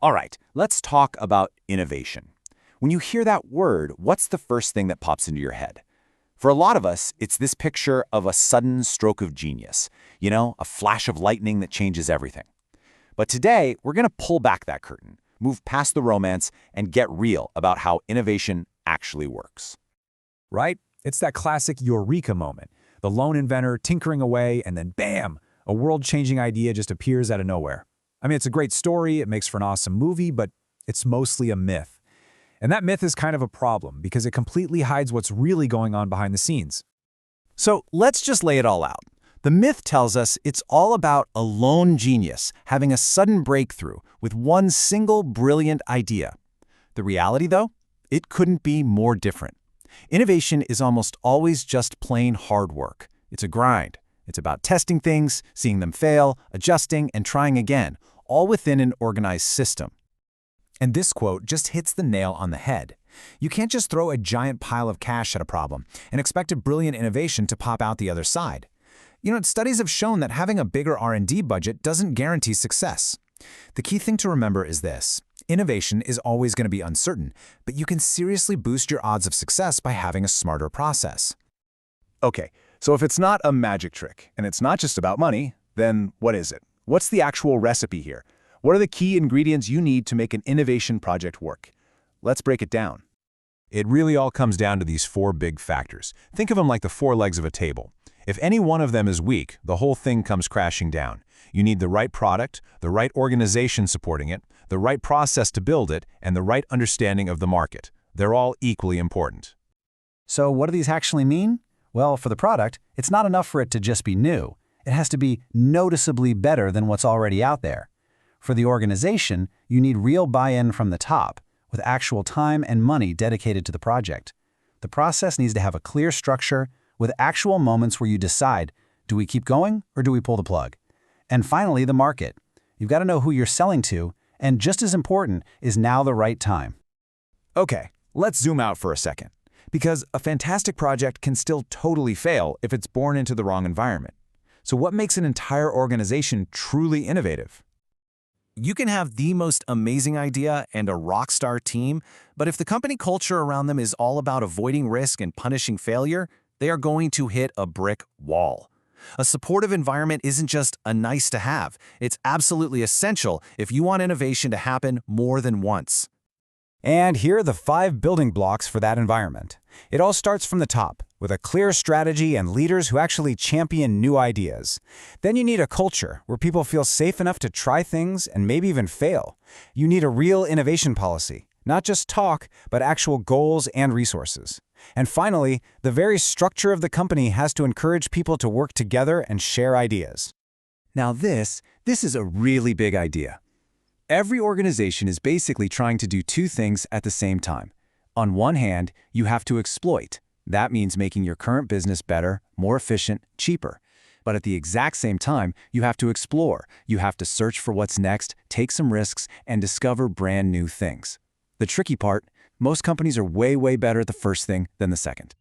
All right, let's talk about innovation. When you hear that word, what's the first thing that pops into your head? For a lot of us, it's this picture of a sudden stroke of genius, a flash of lightning that changes everything. But today, we're going to pull back that curtain, move past the romance, and get real about how innovation actually works. Right? It's that classic eureka moment. The lone inventor tinkering away, and then bam, a world-changing idea just appears out of nowhere. I mean, it's a great story, it makes for an awesome movie, but it's mostly a myth. And that myth is kind of a problem because it completely hides what's really going on behind the scenes. So let's just lay it all out. The myth tells us it's all about a lone genius having a sudden breakthrough with one single brilliant idea. The reality, though, it couldn't be more different. Innovation is almost always just plain hard work. It's a grind. It's about testing things, seeing them fail, adjusting, and trying again, all within an organized system. And this quote just hits the nail on the head. You can't just throw a giant pile of cash at a problem and expect a brilliant innovation to pop out the other side. Studies have shown that having a bigger R&D budget doesn't guarantee success. The key thing to remember is this. Innovation is always going to be uncertain, but you can seriously boost your odds of success by having a smarter process. Okay, so if it's not a magic trick, and it's not just about money, then what is it? What's the actual recipe here? What are the key ingredients you need to make an innovation project work? Let's break it down. It really all comes down to these 4 big factors. Think of them like the 4 legs of a table. If any one of them is weak, the whole thing comes crashing down. You need the right product, the right organization supporting it, the right process to build it, and the right understanding of the market. They're all equally important. So what do these actually mean? Well, for the product, it's not enough for it to just be new. It has to be noticeably better than what's already out there. For the organization, you need real buy-in from the top, with actual time and money dedicated to the project. The process needs to have a clear structure, with actual moments where you decide, do we keep going or do we pull the plug? And finally, the market. You've got to know who you're selling to, and just as important, is now the right time. Okay, let's zoom out for a second. Because a fantastic project can still totally fail if it's born into the wrong environment. So what makes an entire organization truly innovative? You can have the most amazing idea and a rock-star team, but if the company culture around them is all about avoiding risk and punishing failure, they are going to hit a brick wall. A supportive environment isn't just a nice-to-have. It's absolutely essential if you want innovation to happen more than once. And here are the 5 building blocks for that environment. It all starts from the top, with a clear strategy and leaders who actually champion new ideas. Then you need a culture where people feel safe enough to try things and maybe even fail. You need a real innovation policy, not just talk, but actual goals and resources. And finally, the very structure of the company has to encourage people to work together and share ideas. Now this is a really big idea. Every organization is basically trying to do 2 things at the same time. On one hand, you have to exploit. That means making your current business better, more efficient, cheaper. But at the exact same time, you have to explore. You have to search for what's next, take some risks, and discover brand new things. The tricky part, most companies are way better at the first thing than the second.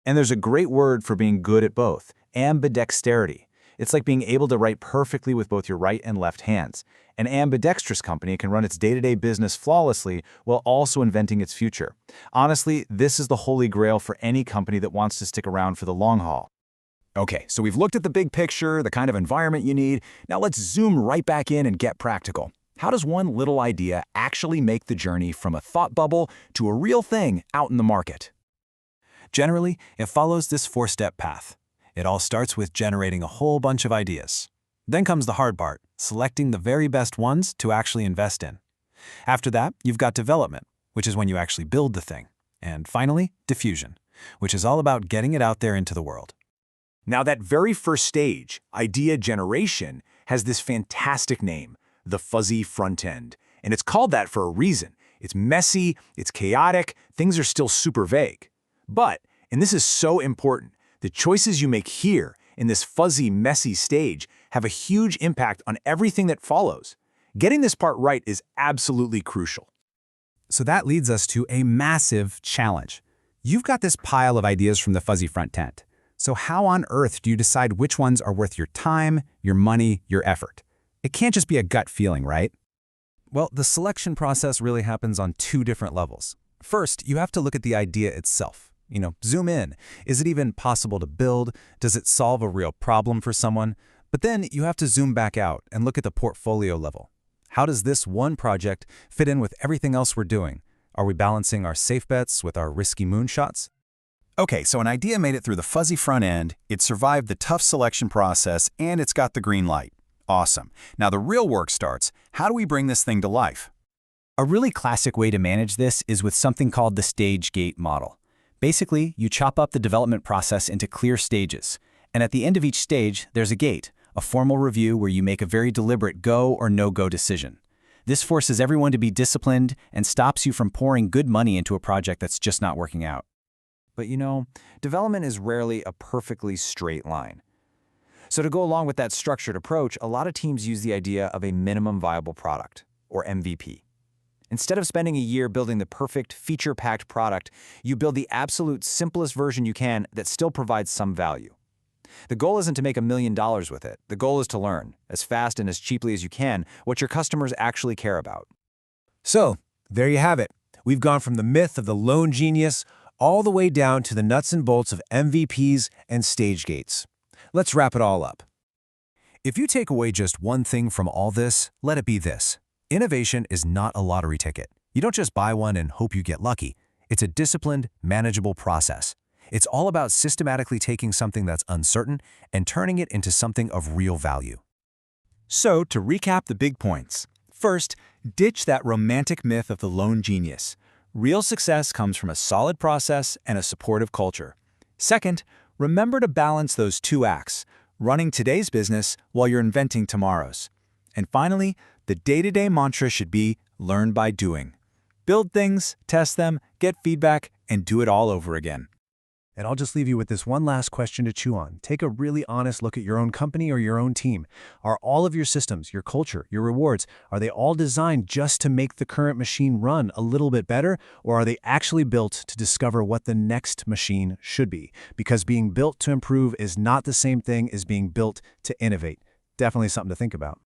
And there's a great word for being good at both, ambidexterity. It's like being able to write perfectly with both your right and left hands. An ambidextrous company can run its day-to-day business flawlessly while also inventing its future. Honestly, this is the holy grail for any company that wants to stick around for the long haul. Okay, so we've looked at the big picture, the kind of environment you need. Now let's zoom right back in and get practical. How does one little idea actually make the journey from a thought bubble to a real thing out in the market? Generally, it follows this 4-step path. It all starts with generating a whole bunch of ideas. Then comes the hard part, selecting the very best ones to actually invest in. After that, you've got development, which is when you actually build the thing. And finally, diffusion, which is all about getting it out there into the world. Now that very first stage, idea generation, has this fantastic name, the fuzzy front end. And it's called that for a reason. It's messy, it's chaotic, things are still super vague. But, and this is so important, the choices you make here in this fuzzy, messy stage have a huge impact on everything that follows. Getting this part right is absolutely crucial. So that leads us to a massive challenge. You've got this pile of ideas from the fuzzy front end. So how on earth do you decide which ones are worth your time, your money, your effort? It can't just be a gut feeling, right? Well, the selection process really happens on two different levels. First, you have to look at the idea itself. Zoom in. Is it even possible to build? Does it solve a real problem for someone? But then you have to zoom back out and look at the portfolio level. How does this one project fit in with everything else we're doing? Are we balancing our safe bets with our risky moonshots? Okay, so an idea made it through the fuzzy front end, it survived the tough selection process, and it's got the green light. Awesome. Now the real work starts. How do we bring this thing to life? A really classic way to manage this is with something called the stage gate model. Basically, you chop up the development process into clear stages. And at the end of each stage, there's a gate, a formal review where you make a very deliberate go or no-go decision. This forces everyone to be disciplined and stops you from pouring good money into a project that's just not working out. But development is rarely a perfectly straight line. So to go along with that structured approach, a lot of teams use the idea of a minimum viable product, or MVP. Instead of spending a year building the perfect, feature-packed product, you build the absolute simplest version you can that still provides some value. The goal isn't to make $1 million with it. The goal is to learn, as fast and as cheaply as you can, what your customers actually care about. So, there you have it. We've gone from the myth of the lone genius all the way down to the nuts and bolts of MVPs and stage gates. Let's wrap it all up. If you take away just one thing from all this, let it be this. Innovation is not a lottery ticket. You don't just buy one and hope you get lucky. It's a disciplined, manageable process. It's all about systematically taking something that's uncertain and turning it into something of real value. So, to recap the big points. First, ditch that romantic myth of the lone genius. Real success comes from a solid process and a supportive culture. Second, remember to balance those two acts, running today's business while you're inventing tomorrow's. And finally, the day-to-day mantra should be learn by doing. Build things, test them, get feedback, and do it all over again. And I'll just leave you with this one last question to chew on. Take a really honest look at your own company or your own team. Are all of your systems, your culture, your rewards, are they all designed just to make the current machine run a little bit better? Or are they actually built to discover what the next machine should be? Because being built to improve is not the same thing as being built to innovate. Definitely something to think about.